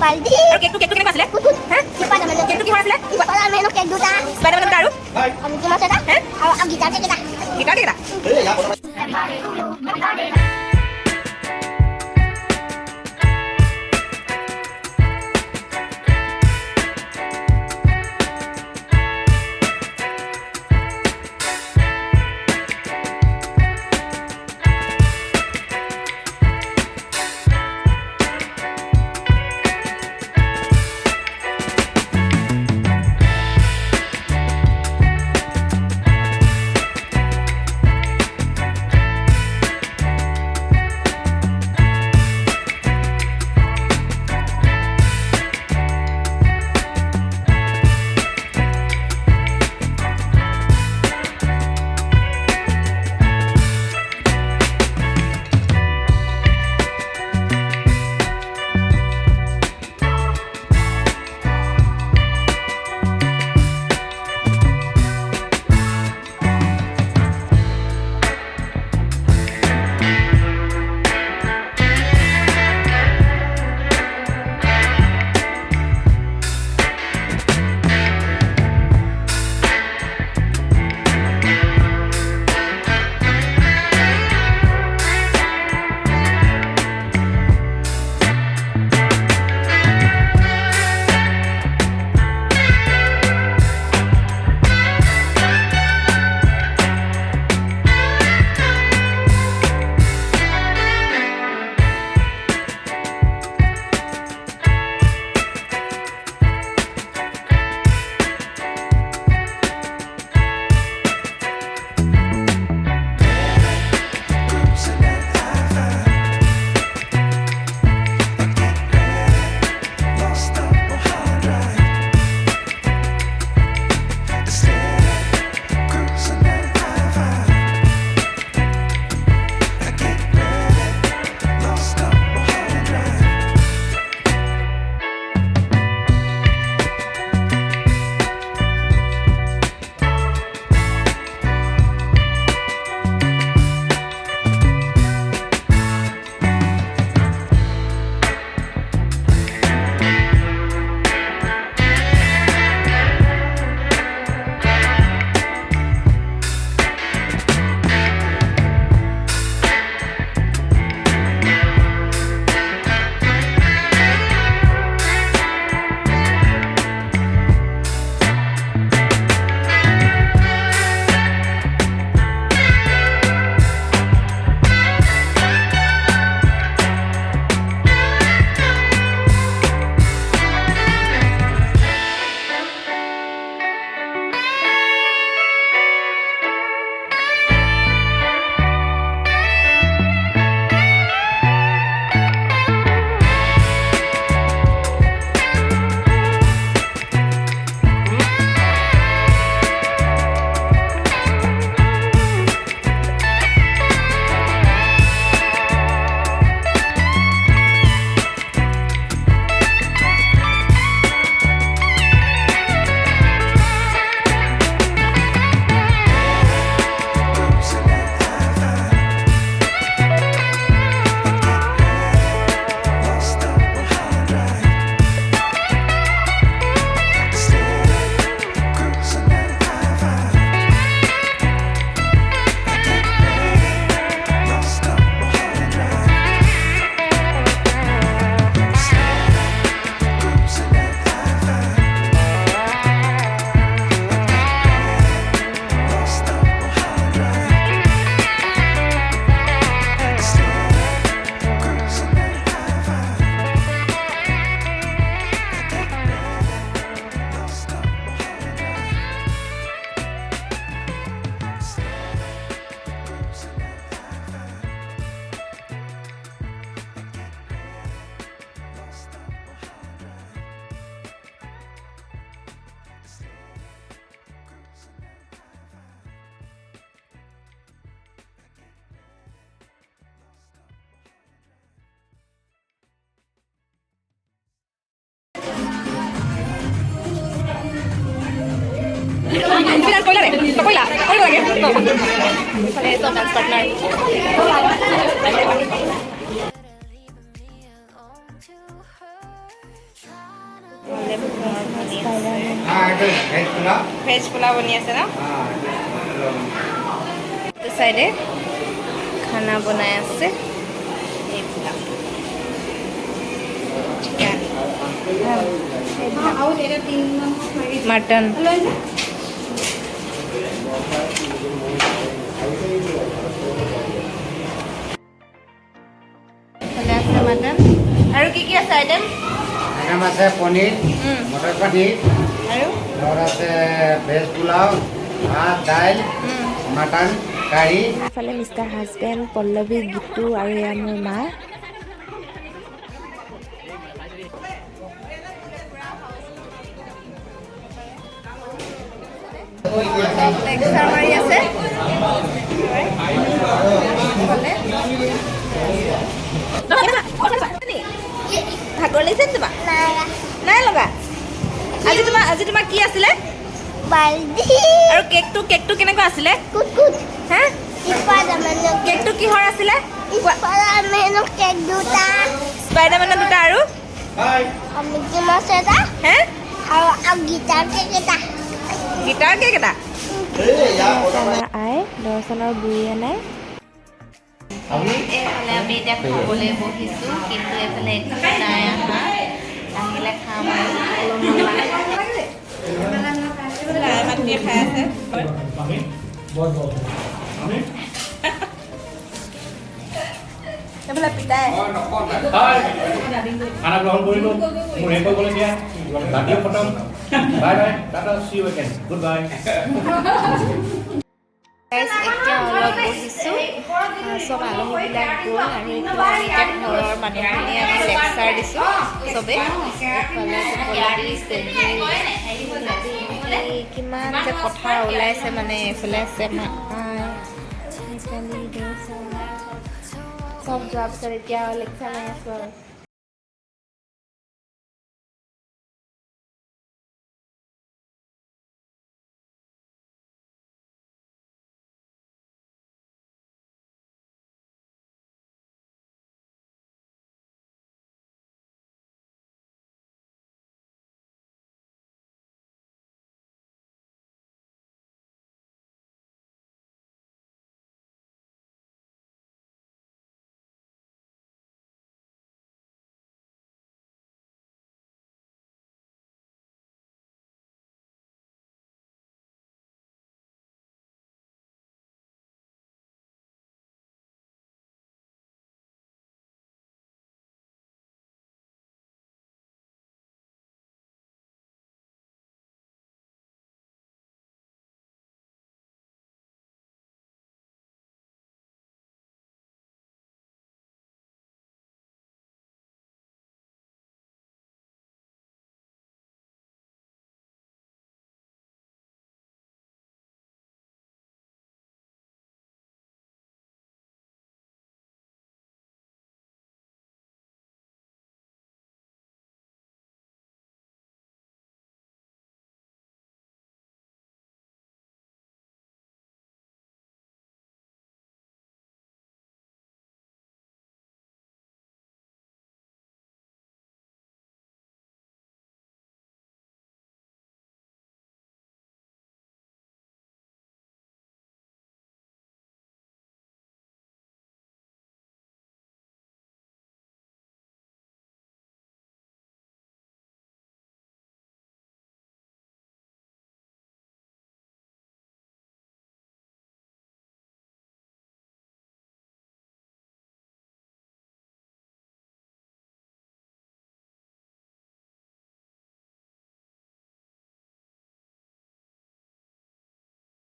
বালতি আৰু কেকটো কেনেকুৱা আছিলে হা কেকটো কিহৰ আছিলে কেক দুটা স্পাইডাৰমেন দুটা আৰু মিকি মাউছ এটা আৰু গিটাৰ কেক এটা গিটাৰ কেক এটা Final spoiler eh. Spoiler. Ano lagi? Wala ito dance partner. Veg pulao বনি আছে ন এইটো চাইডে খানা বনাই আছে এইবিলাক চিকেন মটন মটন আৰু কি আছে আইটেম আছে পনীৰ মটৰ পনীৰ আৰু আছে ভেজ পোলাও ভাত দাইল মটন কাৰী ইফালে মিষ্টাৰ হাজবেণ্ড পল্লৱী গীতু আৰু এয়া মোৰ মা লেকচাৰ মাৰি আছে ভাগৰ লাগিছে তোমাক নাই লগা আজি তোমাৰ কি আছিলে বালদি আৰু কেকটো কেনেকুৱা আছিলে হা কেকটো কিহৰ আছিলে স্পাইডাৰমেনৰ কেক দুটা স্পাইডাৰমেনৰ দুটা আৰু মিকি মাউছ এটা হে আৰু গিটাৰ কেক এটা গিটাৰ কেক এটা আমাৰ আই দৰ্শনৰ বুঢ়ীয়ে নাই এইফালে আমি এতিয়া খাবলৈ বহিছোঁ কিন্তু এইফালে নাই অহা আহিলে খাম খাই আছে এইফালে পিতাই খানা গ্ৰহণ কৰিলোঁ মোৰ শেষ হৈ গ'ল এতিয়া ৰাতিও খতম bye bye tata see you again good bye এতিয়া অলপ বহিছোঁ চব আলহীবিলাক গ'ল আৰু এতিয়া ঘৰৰ মানুহখিনি আমি লেকচাৰ দিছোঁ চবেই কিমান যে কথা ওলাইছে মানে এইফালে আছে চব যোৱাৰ পিছত এতিয়া লেকচাৰ মাৰি আছোঁ আৰু